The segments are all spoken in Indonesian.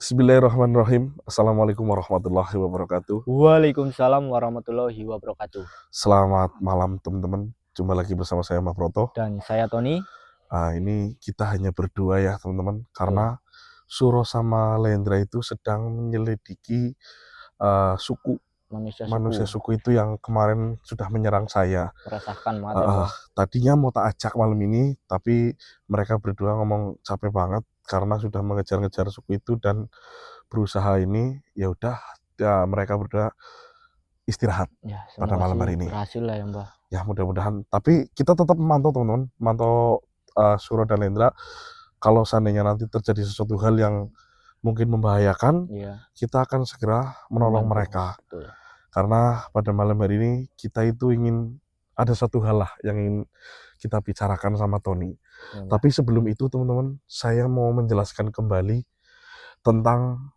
Bismillahirrahmanirrahim. Assalamualaikum warahmatullahi wabarakatuh. Waalaikumsalam warahmatullahi wabarakatuh. Selamat malam teman-teman. Jumpa lagi bersama saya Mbak Proto. Dan saya Tony. Ini kita hanya berdua ya teman-teman, karena Suro sama Lendra itu sedang menyelidiki suku manusia suku itu yang kemarin sudah menyerang saya. Meresahkan banget ya, Mbak. Tadinya mau tak ajak malam ini, tapi mereka berdua ngomong capek banget karena sudah mengejar-ngejar suku itu dan berusaha ini. Ya udah, ya, mereka berdua istirahat Ya, pada malam hari ini. berhasil lah ya, Mbak. Ya mudah-mudahan. Tapi kita tetap memantau teman-teman, memantau Suro dan Lendra. Kalau seandainya nanti terjadi sesuatu hal yang mungkin membahayakan, kita akan segera menolong mereka. Betul. Karena pada malam hari ini kita itu ingin ada satu hal lah yang ingin kita bicarakan sama Tony. Tapi sebelum itu teman-teman, saya mau menjelaskan kembali tentang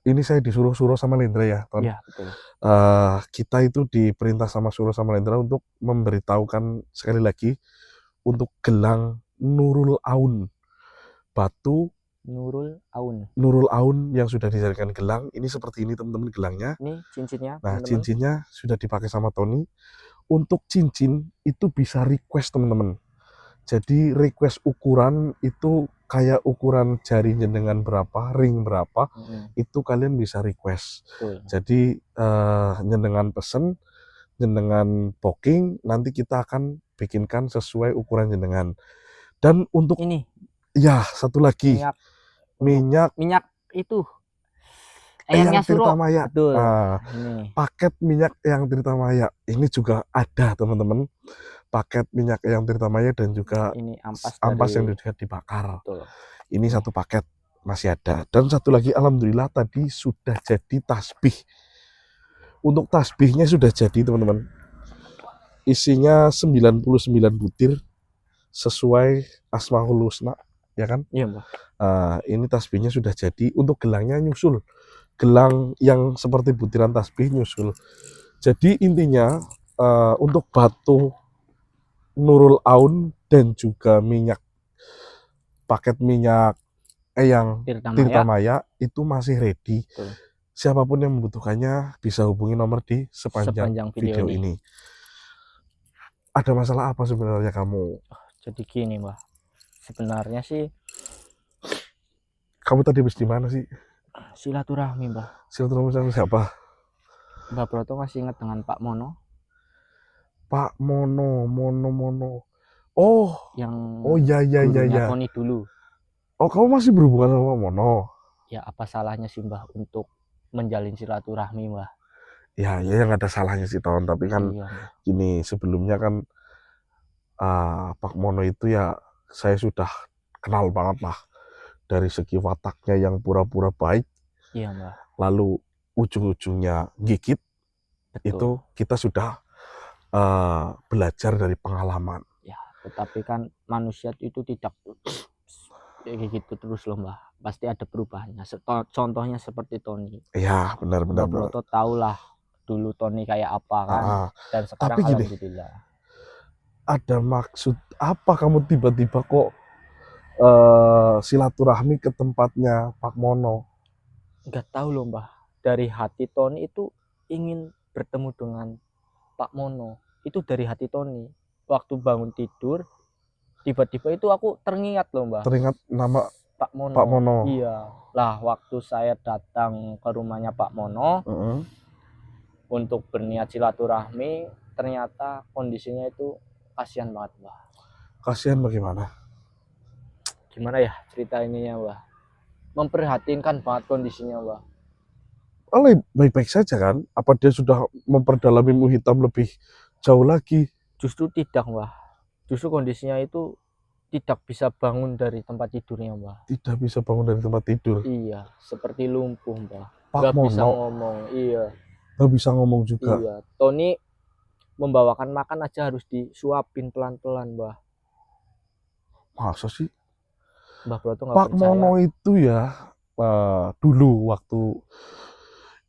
ini. Saya disuruh sama Lendra ya, Ton. Iya, betul. Kita itu diperintah sama Suro sama Lendra untuk memberitahukan sekali lagi untuk gelang Nurul Aun, batu Nurul Aun yang sudah dijadikan gelang. Ini seperti ini teman-teman gelangnya. Ini cincinnya. Nah, cincinnya sudah dipakai sama Tony. Untuk cincin itu bisa request teman-teman. Jadi request ukuran itu kayak ukuran jari jenengan berapa, ring berapa, itu kalian bisa request. Jadi jenengan pesen, jenengan booking, nanti kita akan bikinkan sesuai ukuran jenengan. Dan untuk ini, ya satu lagi, minyak itu Eyang Tirta Maya. Betul. Paket minyak Eyang Tirta Maya ini juga ada teman-teman. Paket minyak Eyang Tirta Maya dan juga ini ampas yang sudah dibakar. Betul. Ini satu paket masih ada. Dan satu lagi alhamdulillah tadi sudah jadi tasbih. Untuk tasbihnya sudah jadi teman-teman. Isinya 99 butir sesuai Asmaul Husna, ya kan? Iya, Mbak. Ini tasbihnya sudah jadi. Untuk gelangnya nyusul. Gelang yang seperti butiran tasbih nyusul. Jadi intinya untuk batu Nurul Aun dan juga paket minyak Eyang Tirta Maya itu masih ready. Siapapun yang membutuhkannya bisa hubungi nomor di sepanjang video ini. Ada masalah apa sebenarnya kamu? Jadi gini, Mbak. Sebenarnya sih kamu tadi habis di mana sih? Silaturahmi, Mbak. Silaturahmi sama siapa? Mbak Proto masih ingat dengan Pak Mono? Pak Mono. Oh, ya. Tony dulu. Oh, kamu masih berhubungan sama Pak Mono? Ya, apa salahnya sih, Mbah, untuk menjalin silaturahmi, Mbah? Ya nggak ada salahnya sih, Ton. Tapi kan gini, sebelumnya kan Pak Mono itu ya saya sudah kenal banget lah. Dari segi wataknya yang pura-pura baik. Iya, Mbah. Lalu ujung-ujungnya gigit. Betul. Itu kita sudah belajar dari pengalaman. Ya, tetapi kan manusia itu tidak kayak gitu terus loh, Mbah. Pasti ada perubahannya. Contohnya seperti Tony. Iya, benar. Mbak Proto tahu lah dulu Tony kayak apa kan. Dan sekarang tapi gini, alhamdulillah. Ada maksud apa kamu tiba-tiba kok silaturahmi ke tempatnya Pak Mono? Nggak tahu loh, Mbah. Dari hati Tony itu ingin bertemu dengan Pak Mono. Itu dari hati Tony. Waktu bangun tidur, tiba-tiba itu aku teringat loh, Mbah. Teringat nama Pak Mono. Iya. Lah, waktu saya datang ke rumahnya Pak Mono untuk berniat silaturahmi, ternyata kondisinya itu kasihan banget, Mbah. Kasihan bagaimana? Gimana ya cerita ininya, Mbah? Memprihatinkan banget kondisinya, Mbah. Oleh baik-baik saja kan? Apa dia sudah memperdalam ilmu hitam lebih jauh lagi? Justru tidak, Mbah. Justru kondisinya itu tidak bisa bangun dari tempat tidurnya, Mbah. Tidak bisa bangun dari tempat tidur? Iya, seperti lumpuh, Mbah. Pak Mono bisa ngomong. Iya. Gak bisa ngomong juga? Iya. Tony membawakan makan aja harus disuapin pelan-pelan, Mbah. Masa sih? Mbah Proto nggak Pak percaya. Mono itu ya dulu waktu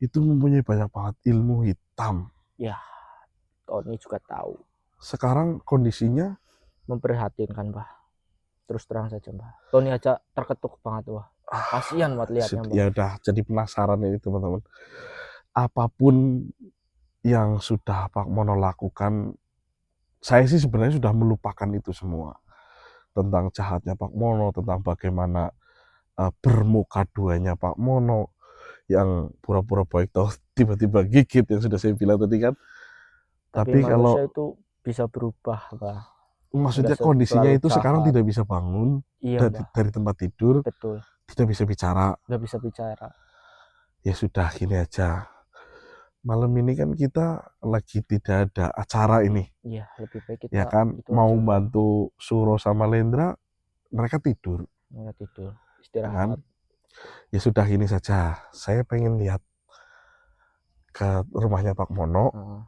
itu mempunyai banyak banget ilmu hitam. Ya, Tony juga tahu. Sekarang kondisinya memprihatinkan, Mbah. Terus terang saja, Mbah. Tony aja terketuk banget, Mbah. Kasihan buat lihatnya, Mbah. Ya udah, jadi penasaran ini teman-teman. Apapun yang sudah Pak Mono lakukan, saya sih sebenarnya sudah melupakan itu semua. Tentang jahatnya Pak Mono, tentang bagaimana bermuka duanya Pak Mono, yang pura-pura baik tahu tiba-tiba gigit yang sudah saya bilang tadi kan. Tapi Tapi kalau manusia itu bisa berubah, Mbah. maksudnya Nggak kondisinya selalu itu sekarang jahat. tidak bisa bangun Iya, Mbah. dari tempat tidur, Betul. tidak bisa bicara, Nggak bisa bicara. ya sudah gini aja. Malam ini kan kita lagi tidak ada acara ini, Iya, lebih baik ya kita kan? itu Mau aja, Mbah. bantu Suro sama Lendra, mereka tidur, Nggak tidur, ya kan? istirahat. Ya sudah gini saja. Saya pengen lihat ke rumahnya Pak Mono. Heeh.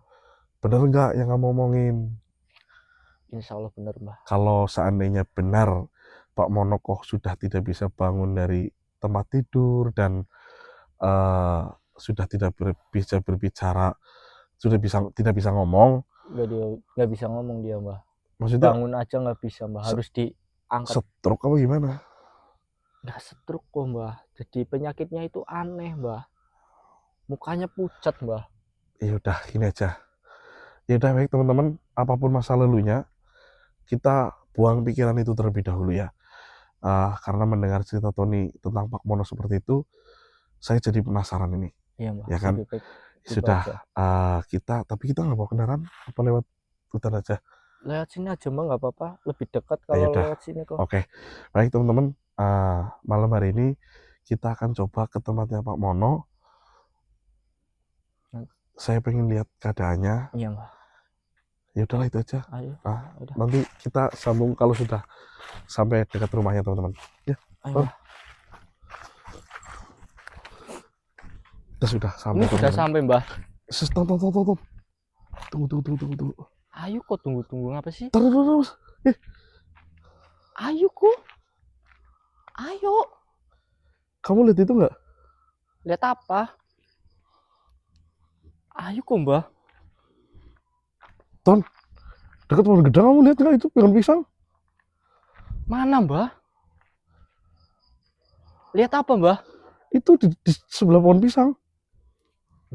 Bener nggak yang kamu ngomongin? Insya Allah benar, Mbah. Kalau seandainya benar Pak Mono kok sudah tidak bisa bangun dari tempat tidur dan eh, sudah tidak bisa berbicara, sudah tidak bisa ngomong, Nggak bisa ngomong dia, Mbah. maksudnya Bangun aja nggak bisa, Mbah. Harus diangkat. stroke apa gimana? Nggak stroke kok, Mbah. Jadi penyakitnya itu aneh, Mbah. Mukanya pucat, Mbah. Ya udah gini aja. Ya udah baik teman-teman, apapun masa lalunya, kita buang pikiran itu terlebih dahulu ya. Karena mendengar cerita Tony tentang Pak Mono seperti itu, saya jadi penasaran ini. Iya, Mbah. Ya kan? Lebih baik itu Sudah aja. tapi kita nggak bawa kendaraan apa lewat hutan aja. Lewat sini aja, Mbah, nggak apa-apa. Lebih dekat Ya kalau udah. lewat sini kok. Oke. Baik teman-teman, malam hari ini kita akan coba ke tempatnya Pak Mono. Saya pengen lihat keadaannya. Iya, Mbah. Ya udahlah itu aja. Ayo. Udah. Nanti kita sambung kalau sudah sampai dekat rumahnya teman-teman. Ya. Ayo, Mbah. Kita sudah sampai. Ini sudah sampai, Mbah. Tunggu. Tunggu. Ayo kok tunggu ngapa sih? Terus. Ayo kok. Ayo. Kamu lihat itu nggak? Lihat apa? Ayo kok, Mbah. Ton, dekat pohon gedang kamu lihat nggak itu pohon pisang? Mana, Mbah? Lihat apa, Mbah? Itu di sebelah pohon pisang.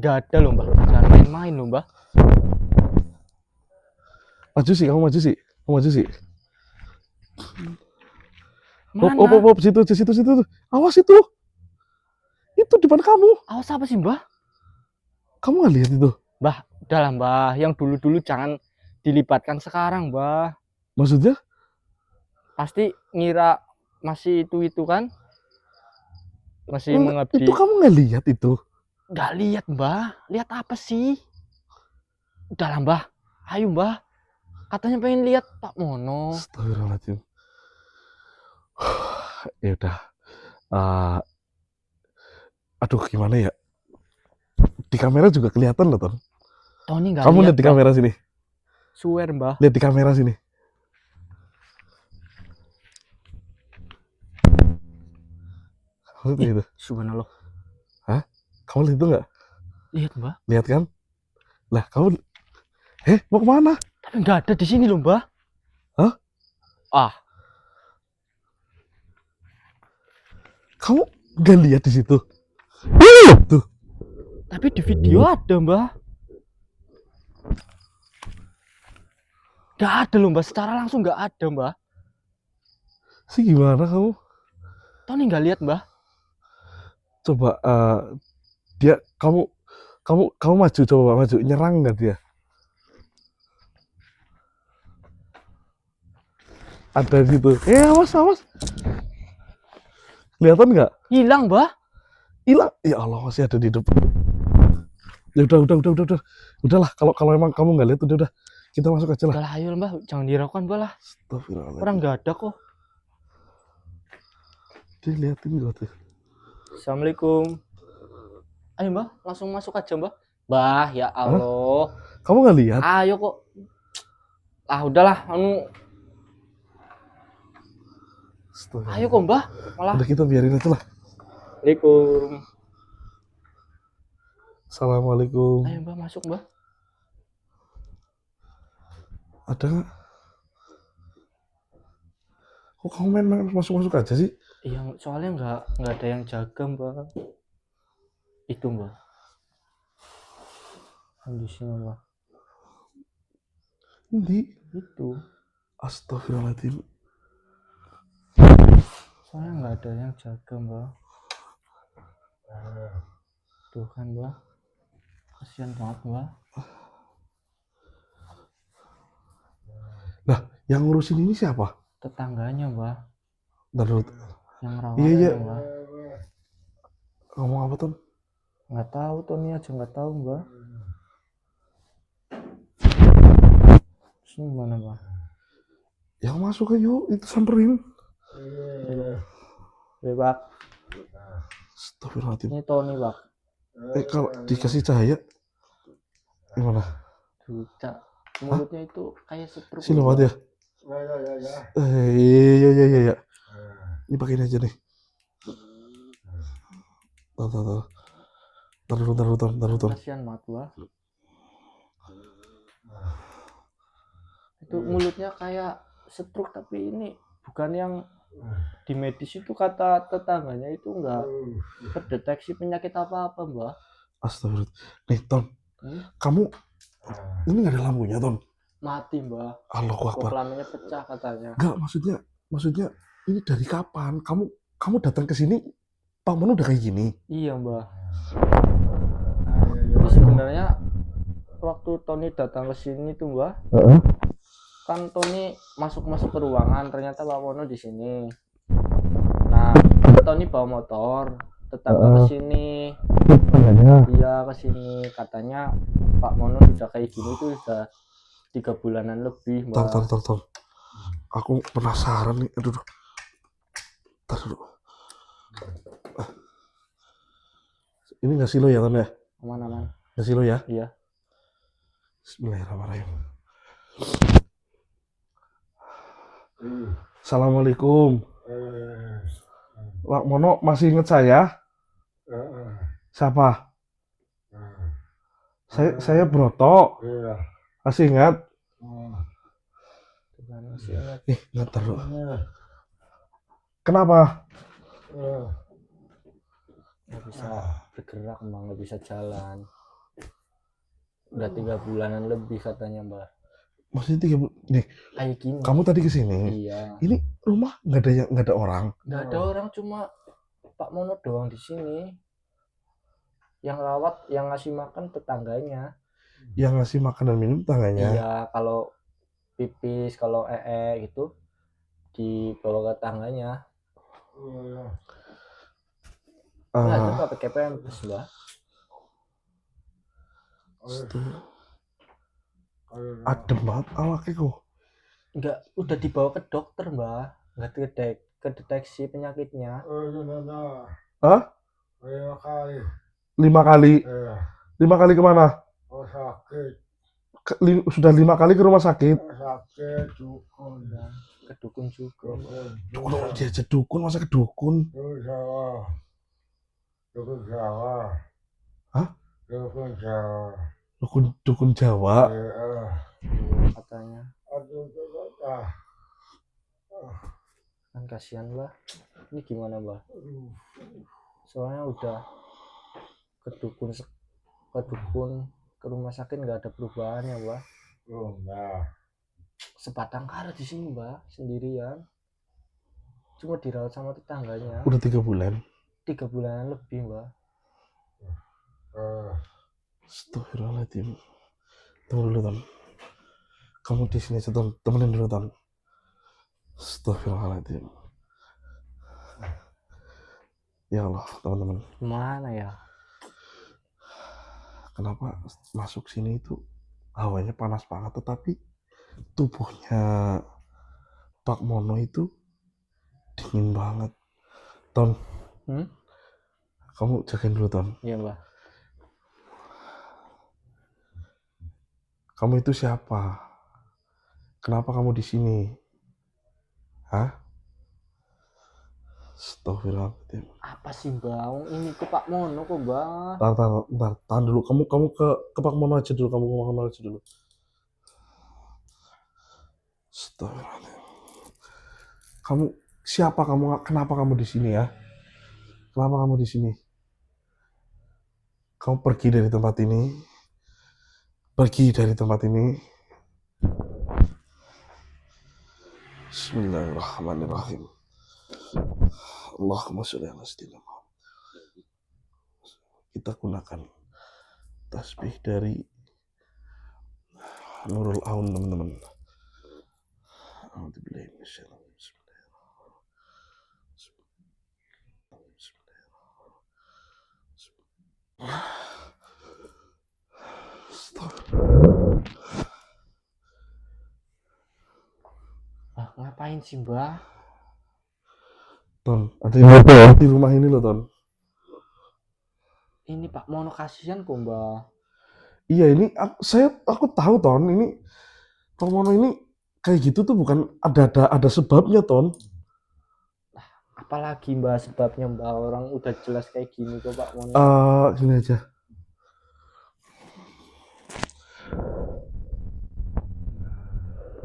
Gak ada loh, Mbah. Jangan main-main loh, Mbah. Kamu maju sih. Mana? Hop, situ. Awas itu. Itu depan kamu. Awas apa sih, Mbah? Kamu nggak lihat itu? Mbah, udahlah, Mbah. Yang dulu-dulu jangan dilibatkan sekarang, Mbah. Maksudnya? Pasti ngira masih itu kan? Masih mengabdi. Itu kamu nggak lihat itu? Nggak lihat, Mbah. Lihat apa sih? Udahlah, Mbah. Ayo, Mbah. Katanya pengen lihat Pak Mono. Astagfirullahaladzim. Ya udah. Aduh, gimana ya? Di kamera juga kelihatan loh, Ton. Tony nggak Kamu lihat, lihat di kamera sini. Swear, Mbah. Lihat di kamera sini. Kamu lihat itu? Subhanallah. Hah? Kamu lihat itu nggak? Lihat, Mbah. Lihat kan? Lah, kamu mau kemana? Tapi nggak ada di sini loh, Mbah. Hah? Kamu nggak lihat di situ? Tuh. Tapi di video ada, Mbah. Nggak ada loh, Mbah. Secara langsung nggak ada, Mbah. Sih gimana kamu? Tony nggak lihat, Mbah. Coba kamu maju, nyerang nggak dia? Ada di situ. Awas. Kelihatan nggak? Hilang, Mbah. Hilang. Ya Allah, masih ada di depan. Ya udah. Udahlah, kalau emang kamu nggak lihat, udah. Kita masuk aja lah. Udah lah, ayo, Mbah. Jangan diragukan, Mbah lah. Astagfirullahaladzim. Orang nggak ada kok. Dia liatin gua tuh. Assalamualaikum. Ayo, Mbah. Langsung masuk aja, Mbah. Mbah, ya Allah. Kamu nggak lihat? Ayo kok. Udahlah. Ayo kok, Mbah. Malah. Udah, kita biarin aja lah. Assalamualaikum. Assalamualaikum. Ayo, Mbah, masuk, Mbah. Ada nggak? Kok kamu main masuk aja sih? Yang soalnya nggak ada yang jaga mbak. Itu mbak kondisinya mbak. Nanti Itu astagfirullahaladzim. soalnya nggak ada yang jaga mbak. Tuh kan mbak, kasihan banget mbak. Nah, yang ngurusin ini siapa? Tetangganya mbak, Ntar dulu. yang Iya, iya. rawatnya mbak. Ngomong apa, Ton? Nggak tahu Tony aja nggak tahu mbak. Terus ini gimana mbak? Yang masuk ayo, itu samperin. Bebak, Astagfirullahaladzim. ini Tony bak. Kalau dikasih cahaya gimana? Cak, mulutnya itu kayak setruk Siluman ya? Iya, iya, iya, iya. Ini pakai ini aja nih. Tahu. Taruh. Kasihan banget mbak. Itu mulutnya kayak setruk, tapi ini bukan yang di medis itu kata tetangganya itu nggak terdeteksi penyakit apa-apa mbak. Astagfirullah. Nih, Ton. Kamu ini nggak ada lampunya, Ton? Mati mbak. Allahu Akbar. Lampunya pecah katanya. Enggak, maksudnya ini dari kapan? Kamu datang ke sini, Pak Mono udah kayak gini. Iya mbak. Jadi sebenarnya waktu Tony datang ke sini tuh mbak, kan Tony masuk ke ruangan, ternyata Pak Mono di sini. Nah, Tony bawa motor, tetangga ke sini. Iya ke sini, katanya Pak Mono sudah kayak gini tuh sudah 3 bulanan lebih mbak. Tar. Aku penasaran nih. Aduh. Tar dulu. Ini nggak silo ya, Ton ya? Aman. Nggak silo ya? Iya. Bismillahirrahmanirrahim. Assalamualaikum. Pak Mono masih ingat saya? Siapa? Saya Broto. Masih ingat? Nggak taruh. Kenapa? Nggak bisa bergerak mbak, nggak bisa jalan. Udah 3 bulanan lebih katanya mbak. Maksudnya 3 bulan? Nih, kayak gini. Kamu tadi kesini. Iya. Ini rumah nggak ada orang. Nggak ada orang, cuma Pak Mono doang di sini. Yang rawat, yang ngasih makan tetangganya. Yang ngasih makan dan minum tetangganya. Iya, kalau pipis, kalau gitu dibawa ke tetangganya. Nggak ada pakai pampers mbak. Adem banget awaknya kok. Nggak, udah dibawa ke dokter mbak, nggak kedeteksi penyakitnya. Hah? 5 kali. 5 kali kemana? Sakit. Sudah 5 kali ke rumah sakit. Sakit dukun. Ke dukun juga. Dukun aja dukun, masa ke dukun? Dukun Jawa. Hah? Dukun Jawa. Dukun Jawa. Katanya. Aduh. Kan kasihan mbak. Ini gimana mbak? Soalnya udah ke dukun ke rumah sakit nggak ada perubahannya mbak. Sebatang kara di sini mbak, sendirian. Cuma dirawat sama tetangganya. Udah 3 bulan. 3 bulanan lebih mbak. Astagfirullahaladzim. Tunggu dulu, Ton. Kamu di sini aja, Ton. Temenin dulu, Ton. Astagfirullahaladzim. Ya Allah, teman-teman. Gimana ya? Kenapa masuk sini itu hawanya panas banget, tetapi tubuhnya Pak Mono itu dingin banget. Ton, kamu jagain dulu, Ton. Iya mbak. Kamu itu siapa? Kenapa kamu di sini? Hah? Astagfirullahaladzim. Apa sih mbak? Ini ke Pak Mono kok mbak. Tahan dulu. Kamu ke Pak Mono aja dulu. Astagfirullahaladzim. siapa kamu, kenapa kamu di sini ya? Kenapa kamu di sini? Kamu pergi dari tempat ini. Pergi dari tempat ini. Bismillahirrahmanirrahim. Allahumma sholli ala sayyidina Muhammad. Kita gunakan tasbih dari Nurul Aun, teman-teman. A'udzubillahi minasyaitonir rajim. Ah, ngapain sih Mbah? Ton, ada yang ngobrol di rumah ini loh, Ton. Ini Pak Mono kasihan kok Mbah. Iya, ini aku tahu, Ton. Ini Pak Mono ini kayak gitu tuh bukan ada sebabnya, Ton. Apalagi Mbah sebabnya Mbah, orang udah jelas kayak gini kok Pak Mono. Gini aja.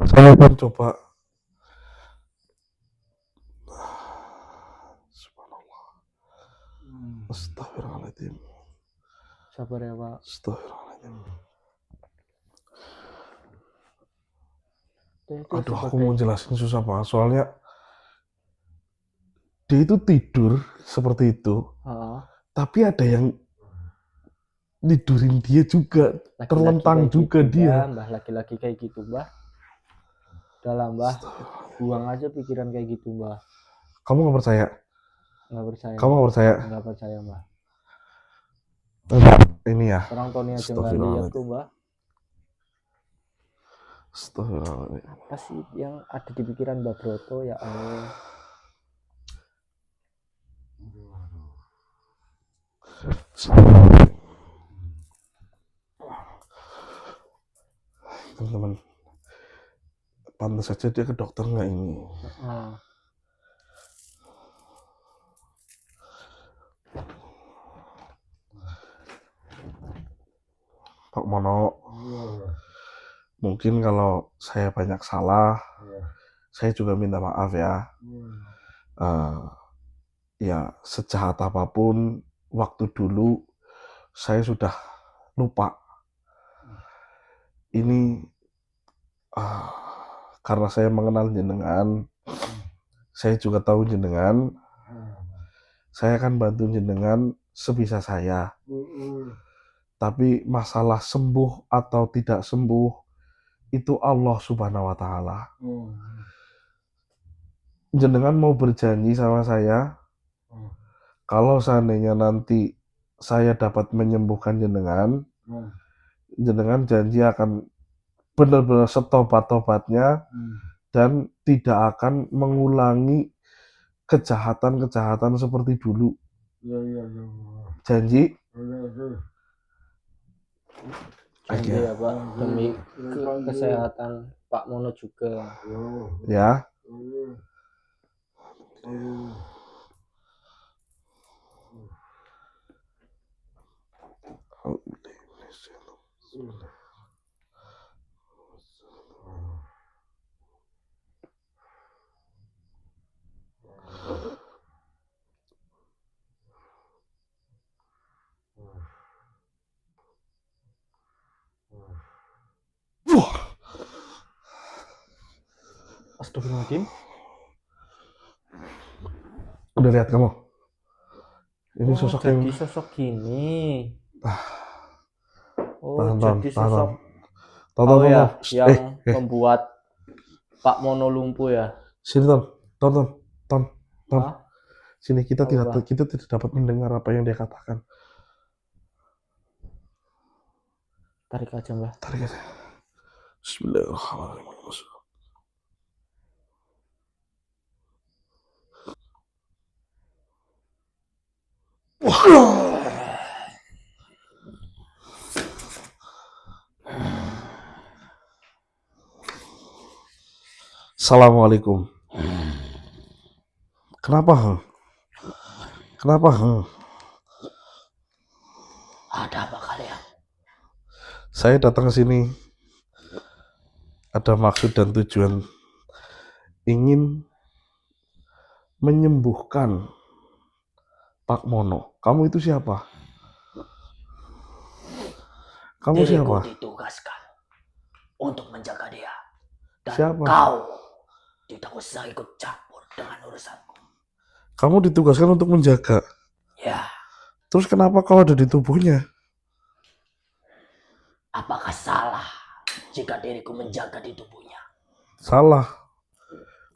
Saya akan coba. Subhanallah. Astagfirullahaladzim. Sabar ya Pak. Astagfirullahaladzim. Itu Aduh, aku sebagai- mau jelasin susah banget. Soalnya dia itu tidur seperti itu. Ah, Tapi ada yang tidurin dia juga. laki-laki Terlentang kayak juga gitu, dia. Mbah. Mbah laki-laki kayak gitu Mbah. Udah lah Mbah, buang aja pikiran kayak gitu Mbah. Kamu nggak percaya? Nggak percaya. Kamu nggak percaya? Nggak percaya Mbah. Enggak, ini ya. Orang Tony aja nggak lihat Astagfirullahaladzim. tuh Mbah. Astagfirullahaladzim. Apa sih yang ada di pikiran Mbah Broto ya Allah. Teman-teman, pantas saja dia ke dokter nggak ini? Ah. Pak Mono, mungkin kalau saya banyak salah, saya juga minta maaf ya. Ya, sejahat apapun waktu dulu saya sudah lupa. Ini karena saya mengenal jenengan, saya juga tahu jenengan, saya akan bantu jenengan sebisa saya. Tapi masalah sembuh atau tidak sembuh itu Allah Subhanahu wa Ta'ala. Jenengan mau berjanji sama saya, kalau seandainya nanti saya dapat menyembuhkan jenengan, jenengan janji akan benar-benar setobat-tobatnya dan tidak akan mengulangi kejahatan-kejahatan seperti dulu. Janji? Janji ya Pak, demi kesehatan Pak Mono juga. Ya. Wah, Astagfirullahaladzim. udah lihat kamu? Ini Oh, sosok jadi yang sosok gini. Oh, tahan. jadi sosok Tahan. ya, yang membuat Pak Mono lumpuh ya. Sini, Ton. Hah? Sini, kita Apa? tidak dapat mendengar apa yang dia katakan. Tarik aja Mbah. Tarik aja. Bismillahirrahmanirrahim. Assalamualaikum. Kenapa? Ada apa kalian? Saya datang ke sini ada maksud dan tujuan ingin menyembuhkan Pak Mono. Kamu itu siapa? Kamu Diriku siapa? ditugaskan untuk menjaga dia. Dan Siapa? kau tidak usah ikut campur dengan urusanku. Kamu ditugaskan untuk menjaga. Ya, Terus kenapa kau ada di tubuhnya? apakah salah jika diriku menjaga di tubuhnya? Salah.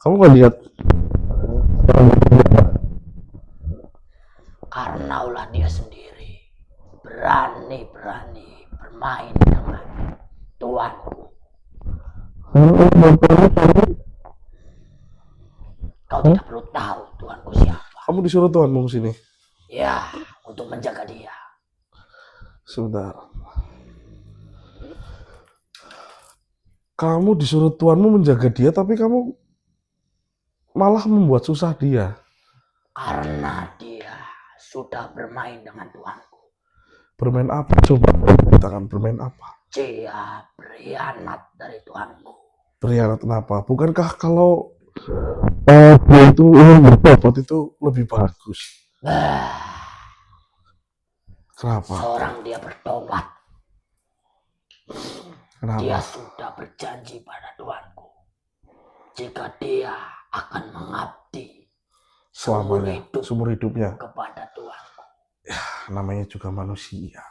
Kamu nggak lihat? Karena ulah dia sendiri berani-berani bermain dengan tuanku. Kau tidak perlu tahu tuanku siapa. Kamu disuruh tuanmu sini. Ya, untuk menjaga dia. Sebentar. Kamu disuruh tuanmu menjaga dia, tapi kamu malah membuat susah dia. Karena dia sudah bermain dengan tuanku. Bermain apa? Coba ceritakan bermain apa? Dia berkhianat dari tuanku. Berkhianat kenapa? Bukankah kalau dia itu ingin bertobat itu lebih bagus? Kenapa? Seorang dia bertobat. Dia Kenapa? sudah berjanji pada tuanku. Jika dia akan mengabdi Selamanya, seumur hidupnya. kepada tuanku. Namanya juga manusia.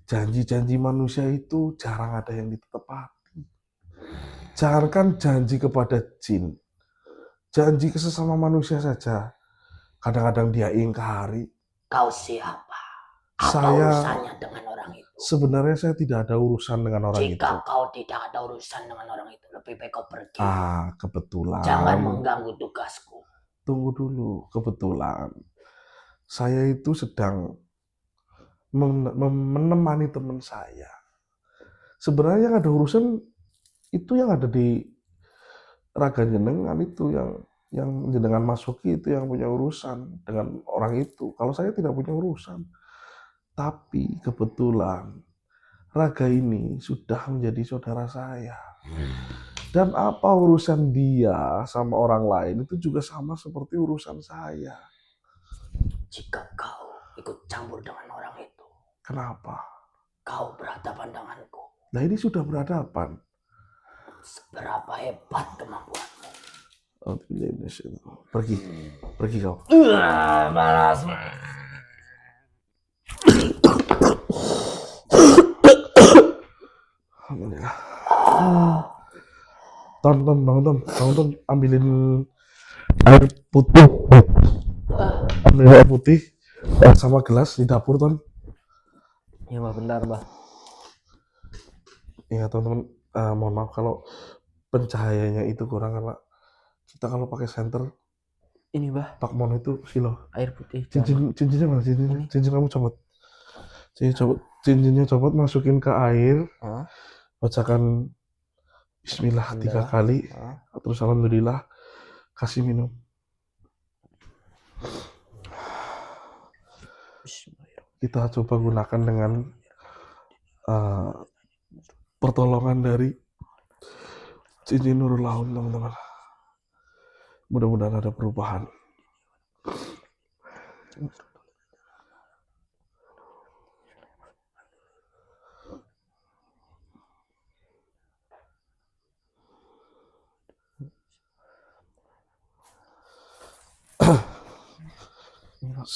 Janji-janji manusia itu jarang ada yang ditepati. Jangankan janji kepada jin, janji ke sesama manusia saja kadang-kadang dia ingkari. Kau siapa? Apa Saya urusannya dengan orang itu? sebenarnya saya tidak ada urusan dengan orang itu. Jika kau tidak ada urusan dengan orang itu, lebih baik kau pergi. Kebetulan. Jangan mengganggu tugasku. Tunggu dulu, kebetulan saya itu sedang menemani teman saya. Sebenarnya yang ada urusan itu yang ada di raga jenengan itu yang jenengan masuki itu yang punya urusan dengan orang itu. Kalau saya tidak punya urusan. Tapi kebetulan raga ini sudah menjadi saudara saya. Dan apa urusan dia sama orang lain itu juga sama seperti urusan saya. Jika kau ikut campur dengan orang itu, Kenapa? kau berhadapan denganku. Nah ini sudah berhadapan. Seberapa hebat kemampuanmu? Pergi, pergi kau. Malas. Alhamdulillah. Bangun Ton, ambilin air putih. Ambil air putih sama gelas di dapur, Ton. Ya Mbah, bentar Mbah. Ya teman-teman, mohon maaf kalau pencahayaannya itu kurang karena kita kalau pakai senter Ini Mbah, Pak Mono itu silo. air putih. Cincinnya mana? Ini. Cincin kamu copot. Cincinnya copot, masukin ke air. Hah? Bacakan Bismillah 3 kali. Terus alhamdulillah, kasih minum. Kita coba gunakan dengan pertolongan dari cincin Nurul Laun, teman-teman. Mudah-mudahan ada perubahan.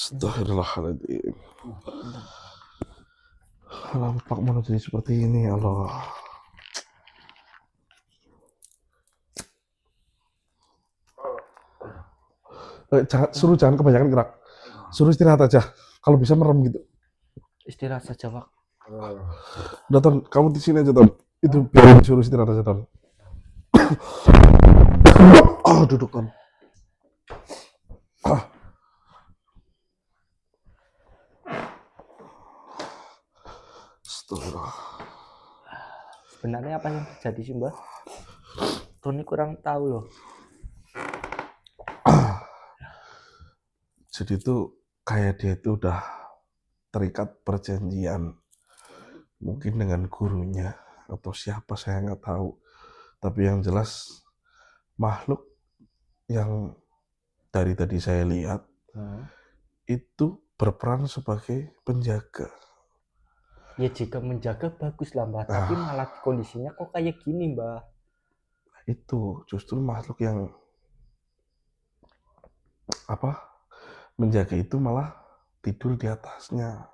Astagfirullahaladzim. Kenapa Pak Mono jadi seperti ini, ya Allah. Jangan kebanyakan gerak. Suruh istirahat aja. Kalau bisa merem gitu. Istirahat saja, Pak. Udah, Ton, kamu di sini aja, Ton. Itu biar disuruh istirahat aja, Ton. Duduk, Ton. Astagfirullah. Sebenarnya apa yang terjadi sih, Mbah? Tony kurang tahu loh. Jadi itu kayak dia itu udah terikat perjanjian, mungkin dengan gurunya atau siapa saya nggak tahu. Tapi yang jelas makhluk yang dari tadi saya lihat itu berperan sebagai penjaga. Ya jika menjaga bagus lah Mbah, tapi malah kondisinya kok kayak gini Mbah. Itu justru makhluk yang menjaga itu malah tidur di atasnya.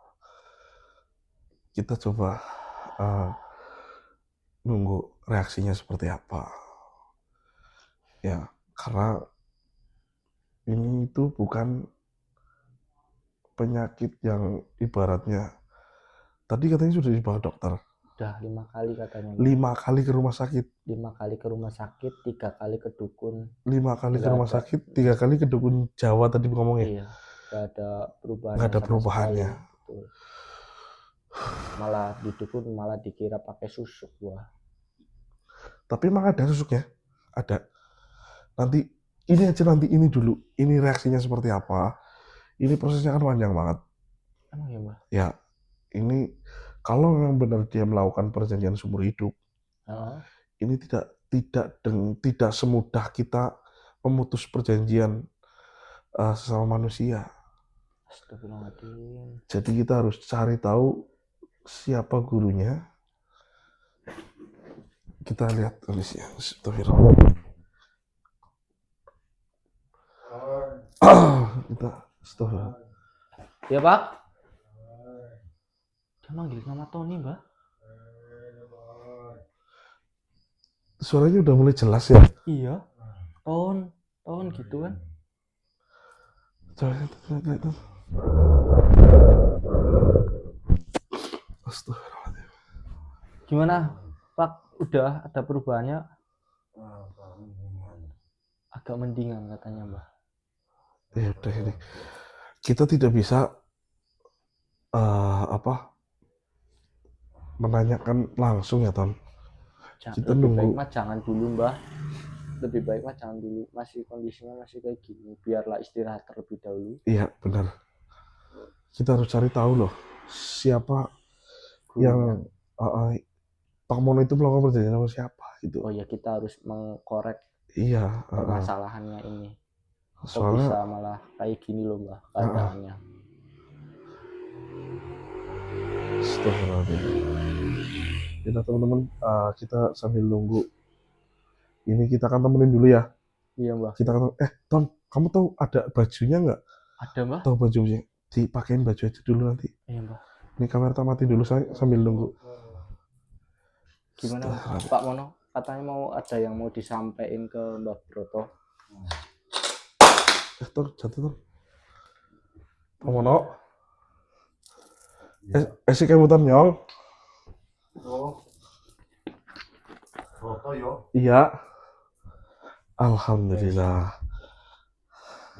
Kita coba nunggu reaksinya seperti apa. Ya, karena ini itu bukan penyakit yang ibaratnya tadi katanya sudah dibawa dokter. Udah 5 kali katanya. 5 kali ke rumah sakit. 5 kali ke rumah sakit, 3 kali ke dukun. 5 kali ke Nggak rumah ada. sakit, 3 kali ke dukun Jawa tadi ngomongnya. Iya, nggak ada perubahan. Nggak ada perubahannya. Betul. Malah di dukun malah dikira pakai susuk Wah. Tapi emang ada susuknya? Ada. Nanti ini dulu. Ini reaksinya seperti apa? Ini prosesnya kan panjang banget. Emang ya Mbah? Ya, ini kalau memang benar dia melakukan perjanjian seumur hidup, ini tidak semudah kita memutus perjanjian sesama manusia. Astagfirullahaladzim. Jadi kita harus cari tahu siapa gurunya. Kita lihat kondisinya. Astagfirullah. Kita astagfirullah. Ya Pak? Dia manggil nama Tony Mbah. Suaranya udah mulai jelas ya. Iya. Ton gitu kan. Coba lihat. Astagfirullahaladzim. Gimana Pak? Udah ada perubahannya? Agak mendingan katanya Mbah. Ya udah ini. Kita tidak bisa menanyakan langsung ya Ton. Kita Lebih nunggu. baik mah jangan dulu Mbah. Lebih baik mah jangan dulu. Masih kondisinya masih kayak gini. Biarlah istirahat terlebih dahulu. Iya benar. Kita harus cari tahu loh siapa Gurunya. yang Pak Mono itu melakukan perjanjian sama siapa gitu. Oh ya kita harus mengkorek Iya. permasalahannya ini. Kok Soalnya bisa malah kayak gini loh Mbah keadaannya. Astagfirullahaladzim. Kita teman-teman kita sambil nunggu. Ini kita akan temenin dulu ya. Iya Mbah. Kita akan Ton, kamu tahu ada bajunya nggak? Ada Mbah? Tahu bajunya? Dipakein baju aja dulu nanti. Iya Mbah. Ini kamera tak mati dulu saya sambil nunggu. Gimana Pak Mono? Katanya mau ada yang mau disampaikan ke Mbah Broto. Ton, jatuh Ton. Pak Mono. Si kemutan nyong. Oh. Foto yo. Iya. Alhamdulillah.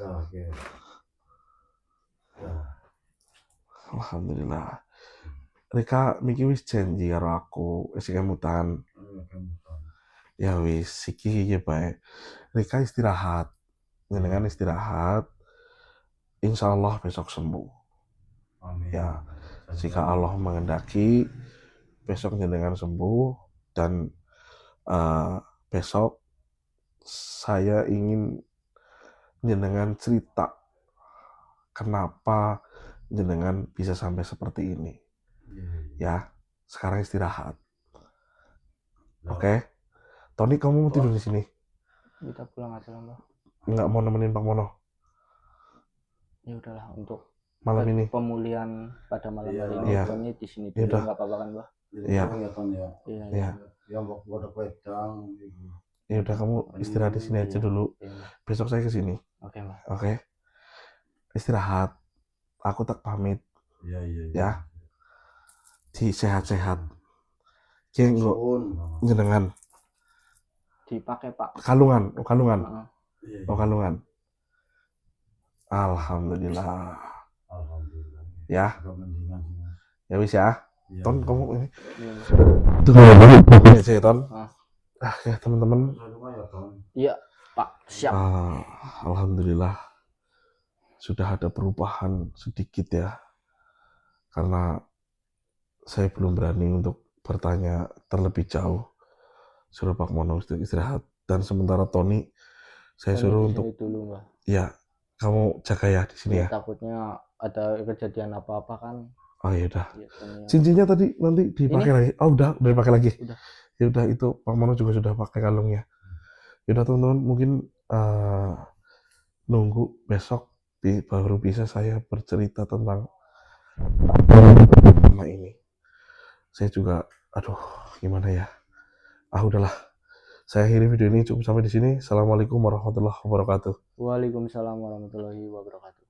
Ya, oke. Ya. Alhamdulillah. Rika miki wis janji karo aku si kemutan. Ya wis iki ya bae. Rika istirahat. Jenengan istirahat. Insyaallah besok sembuh. Amin. Ya, jika Allah mengendaki besok jenengan sembuh dan besok saya ingin jenengan cerita kenapa jenengan bisa sampai seperti ini. Ya, sekarang istirahat. Oke. Tony, kamu mau tidur di sini? Kita pulang aja lah Mbah. Nggak mau nemenin Pak Mono Ya udahlah untuk malam ini. pemulihan pada malam hari ini. Iya. Tony di sini Ya dulu udah. nggak apa-apa kan Mbah? Iya. Iya. Iya. Ya mau bodoh wedang. Ya udah kamu istirahat di sini aja dulu. Iya, Mbah. Besok saya ke sini. Oke Mbah. Oke. Istirahat. Aku tak pamit Iya. ya. Di sehat-sehat. Jenggo jenengan. Dipakai Pak. Kalungan. Iya. Oh, kalungan. Alhamdulillah. Alhamdulillah. Ya. Agak mendingan sih, Mas. Ya wis ya. Iya. Ton, kamu ini. Iya, Mbah. Tunggu aja ya, Ton. Ya, teman-teman. Ya, Ton. Iya Pak. Siap. Alhamdulillah. Sudah ada perubahan sedikit ya. Karena saya belum berani untuk bertanya terlebih jauh. Suruh Pak Mono istirahat. Dan sementara Tony, saya Tony suruh di untuk sini dulu Mbah. ya kamu jaga ya di sini Ya, ya. takutnya ada kejadian apa-apa kan. Oh ya udah. Ya, Tony, ya. Cincinnya tadi nanti dipakai lagi. Oh udah dipakai lagi. Udah. Ya udah itu Pak Mono juga sudah pakai kalungnya. Ya udah teman-teman mungkin nunggu besok baru bisa saya bercerita tentang tema ini. Saya juga aduh gimana ya. Udahlah. Saya akhiri video ini cukup sampai di sini. Assalamualaikum warahmatullahi wabarakatuh. Waalaikumsalam warahmatullahi wabarakatuh.